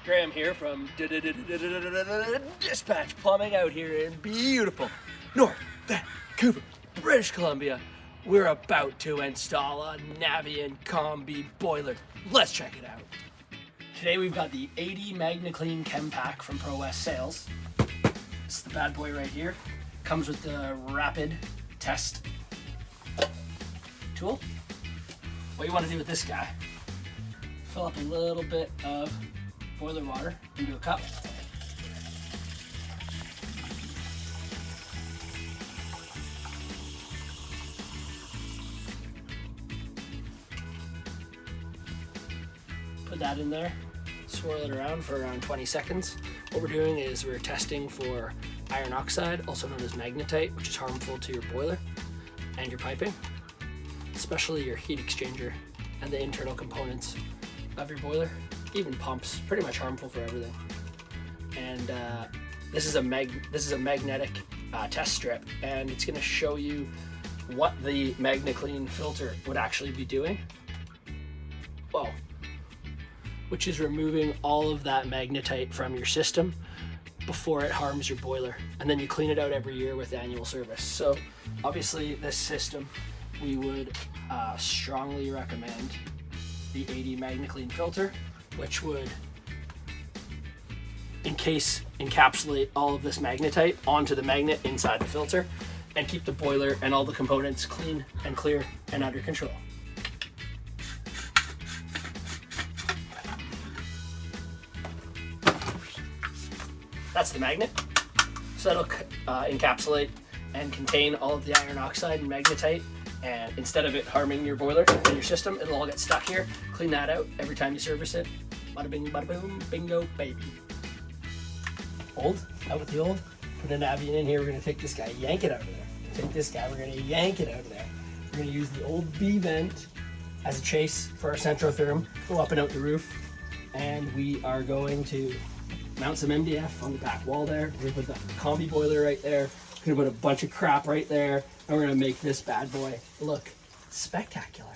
Graham here from Dispatch Plumbing out here in beautiful North Vancouver, British Columbia. We're about to install a Navien Combi boiler. Let's check it out. Today we've got the 80 Magnaclean Chem Pack from Pro West Sales. It's the bad boy right here. Comes with the rapid test tool. What you want to do with this guy, fill up a little bit of boiler water into a cup. Put that in there, swirl it around for around 20 seconds. What we're doing is we're testing for iron oxide, also known as magnetite, which is harmful to your boiler and your piping, especially your heat exchanger and the internal components of your boiler, even pumps, pretty much harmful for everything. And this is a magnetic test strip, and it's going to show you what the Magnaclean filter would actually be doing. Whoa. Which is removing all of that magnetite from your system before it harms your boiler. And then you clean it out every year with annual service. So obviously this system, we would strongly recommend the 80 Magnaclean filter, which would encapsulate all of this magnetite onto the magnet inside the filter and keep the boiler and all the components clean and clear and under control. That's the magnet. So that'll encapsulate and contain all of the iron oxide and magnetite, and instead of it harming your boiler and your system, it'll all get stuck here. Clean that out every time you service it. Bada bing, bada boom, bingo, baby. Old, out with the old. Put a Navien in here. We're gonna take this guy, yank it out of there. Take this guy, we're gonna yank it out of there. We're gonna use the old B vent as a chase for our Centrotherm. Go up and out the roof. And we are going to mount some MDF on the back wall there. We're gonna put the combi boiler right there. We're gonna put a bunch of crap right there. And we're gonna make this bad boy look spectacular.